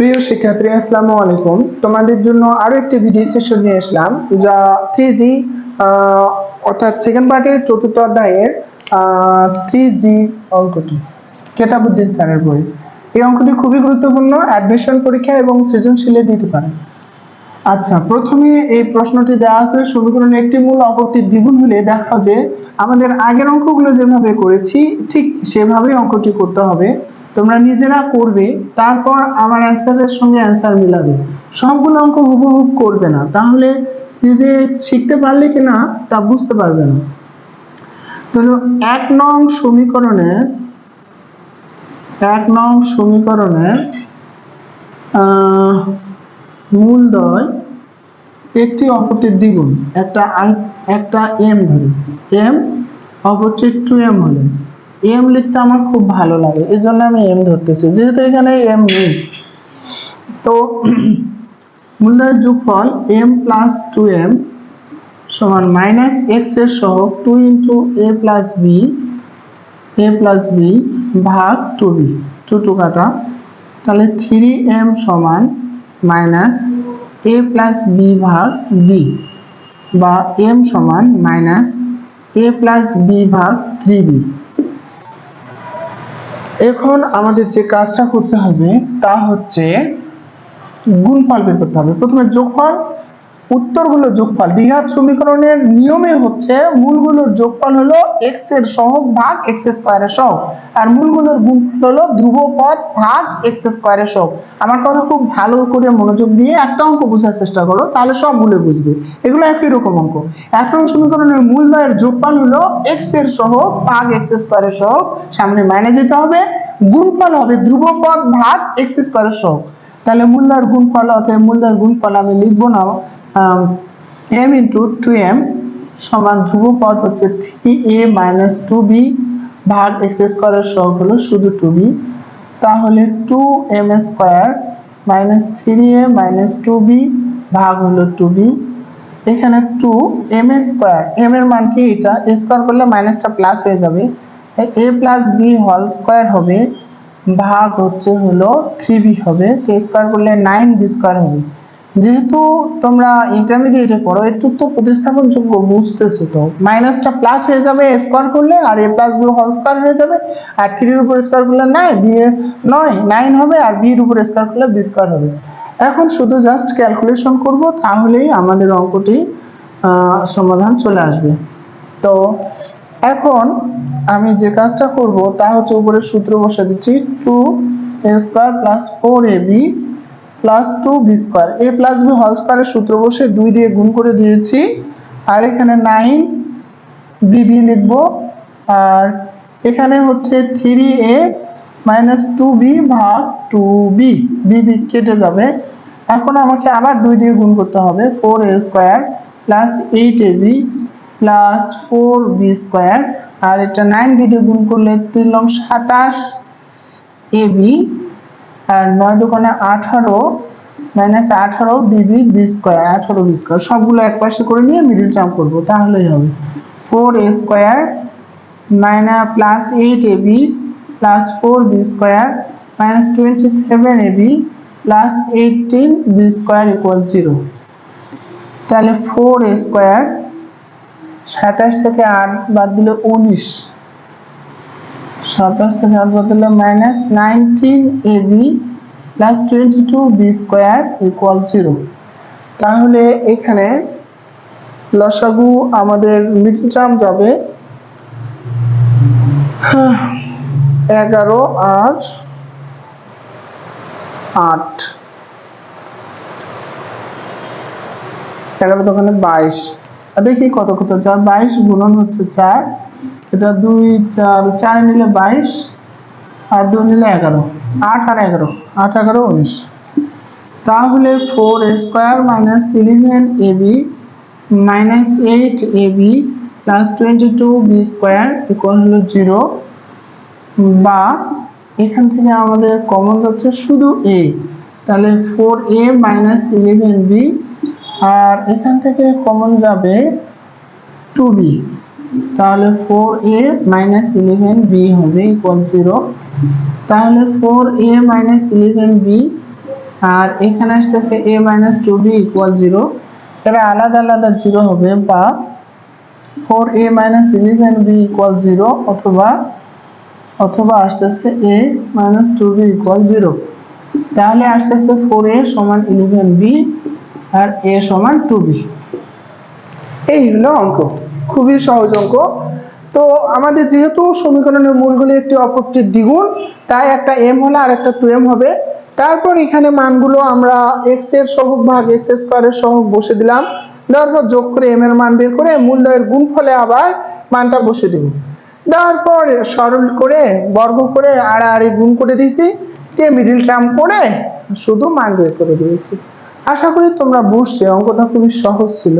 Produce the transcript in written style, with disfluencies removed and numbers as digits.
প্রিয় শিক্ষার্থী, আসসালামু আলাইকুম। তোমাদের জন্য আরো একটি ভিডিও সেশন নিয়ে আসলাম, যা 3G অর্থাৎ সেকেন্ড পার্টের চতুর্থ অধ্যায়ের 3G অঙ্কটি, কেতাবউদ্দিন স্যারের বই। এই অঙ্কটি খুবই গুরুত্বপূর্ণ, অ্যাডমিশন পরীক্ষা এবং সৃজনশীলে দিতে পারে। আচ্ছা, প্রথমে এই প্রশ্নটি দেওয়া আছে, সমীকরণের একটি মূল অপরটির দ্বিগুণ হলে দেখাও যে আমাদের আগের অঙ্কগুলো যেভাবে করেছি ঠিক সেভাবেই অঙ্কটি করতে হবে। তোমরা নিজেরা করবে, তারপর আমার অ্যান্সারের সঙ্গে অ্যান্সার মিলাবে। সবগুলো অঙ্ক হুবহু করবে না, তাহলে নিজে শিখতে পারলে কিনা তা বুঝতে পারবে না। তাহলে এক নং সমীকরণের মূলদ্বয় একটি অপরটির দ্বিগুণ, একটা m ধরি, m অপরটির 2m হলে m লিখতে আমার খুব ভালো লাগে, এই জন্য আমি m ধরতেছি, যেহেতু এখানে m নেই। তো মূলদ্বয়ের যোগফল m প্লাস 2m সমান মাইনাস x এর সহগ 2 ইন্টু a প্লাস b ভাগ 2b, 2 কাটা, তাহলে 3m সমান মাইনাস a প্লাস b ভাগ b, বা m সমান মাইনাস a প্লাস b ভাগ 3b। এখন আমাদের যে কাজটা করতে হবে তা হচ্ছে গুণফল বের করতে হবে। প্রথমে যোগফল, উত্তরগুলোর যোগফল। দ্বিঘাত সমীকরণের নিয়মে হচ্ছে মূলগুলোর যোগফল হলো x এর সহগ ভাগ x স্কয়ারের সহগ, আর মূলগুলোর গুণফল হলো ধ্রুবপদ ভাগ x স্কয়ারের সহগ। আমার কথা খুব ভালো করে মনোযোগ দিয়ে একটা অঙ্ক বোঝার চেষ্টা করো, তাহলে সবগুলো বুঝবে। এগুলো একই রকম অঙ্ক। এক নং সমীকরণের মূলদ্বয়ের যোগফল হলো x এর সহগ ভাগ x স্কয়ারের সহগ, সামনে মাইনাস দিতে হবে, গুণফল হবে ধ্রুবপদ ভাগ x স্কয়ারের সহগ। তাহলে মূলদ্বয়ের গুণফল, অর্থাৎ মূলদ্বয়ের গুণফল আমি লিখবো না, m ইন্টু 2m সমান ধ্রুবপদ হচ্ছে 3a মাইনাস 2b ভাগ x স্কয়ারের সহগ হলো শুধু 2b, তাহলে 2m square minus 3a minus 2b ভাগ হলো 2b। এখানে 2m স্কয়ার, m এর মান কি, এটা স্কয়ার করলে মাইনাসটা প্লাস হয়ে যাবে, a plus b whole square হবে ভাগ হচ্ছে হলো 3b হবে, তো স্কয়ার করলে 9b স্কয়ার হবে। যেহেতু তোমরা ইন্টারমিডিয়েটে পড়ো, একটু তো প্রতিস্থাপন যোগ্য বুঝতেছো, তো মাইনাসটা প্লাস হয়ে যাবে স্কয়ার করলে, আর a plus b whole square হয়ে যাবে, আর 3 এর উপর স্কয়ার করলে 9 হবে, আর b এর উপর স্কয়ার করলে b স্কয়ার হবে। এখন শুধু জাস্ট ক্যালকুলেশন করব, তাহলেই আমাদের অঙ্কটি সমাধান চলে আসবে। তো এখন আমি যে কাজটা করব তা হচ্ছে উপরে সূত্র বসে দিচ্ছি, 2a square plus 4ab plus 2b square, a plus b whole স্কয়ারের সূত্র বসে 2 দিয়ে গুণ করে দিয়েছি, আর এখানে 9bb লিখবো, আর এখানে হচ্ছে 3a মাইনাস 2b ভাগ 2b, bb কেটে যাবে। এখন আমাকে আবার 2 দিয়ে গুণ করতে হবে, 4a square plus 8ab plus 4b square, আর এটা 9b দিয়ে গুণ করলে 3 লং 27ab, আর 9 দোকানে 18 minus 18 bb b square, 18b square. সবগুলো এক পাশে করে নিয়ে মিডল টার্ম করব, তাহলেই হবে 4a square minus plus 8ab plus 4b square minus 27ab plus 18b square equal 0। তাহলে 4a স্কয়ার 27 থেকে 8 বাদ দিলে 19, 27 থেকে 8 বাদ দিলে minus 19ab plus 22b square equal 0। তাহলে এখানে লসাগু আমাদের মিডল টার্ম যাবে 11 আর 8, 11 দোকানে 22, দেখি কত কত, 22 গুণন হচ্ছে 4, এটা 2 4 নিলে 22 আর 2 নিলে 11, 8 আর 11, 8 11 19। তাহলে 4a square minus 11ab minus 8ab plus 22b square equal হলো 0, বা এখান থেকে আমাদের কমন যাচ্ছে শুধু a, তাহলে 4a মাইনাস 11b, আর এখান থেকে কমন যাবে 2b, তাহলে 4a মাইনাস 11b হবে ইকুয়াল 0। তাহলে 4a মাইনাস 11b আর এখানে আসতেছে a minus two b equal zero, এরা আলাদা আলাদা জিরো হবে, বা 4a minus 11b equal zero, অথবা অথবা আসতেছে a minus two b equal zero. তাহলে আসতেছে 4a সমান 11b আর a সমান 2b। এই হলো অঙ্ক, খুবই সহজ অঙ্ক। তো আমাদের যেহেতু সমীকরণের মূলগুলি একটি অপরটির দ্বিগুণ, তাই একটা m হলে আর একটা 2m হবে। তারপর এখানে মানগুলো আমরা x এর সহগ ভাগ x স্কয়ারের সহগ বসে দিলাম, দেওয়ার পর যোগ করে m এর মান বের করে মূলদ্বয়ের গুণফলে আবার মানটা বসে দেব, দেওয়ার পর সরল করে বর্গ করে আড়াআড়ি গুণ করে দিয়েছি, দিয়ে মিডিল টার্ম করে শুধু মান বের করে দিয়েছি। আশা করি তোমরা বুঝছো, অঙ্কটা খুবই সহজ ছিল।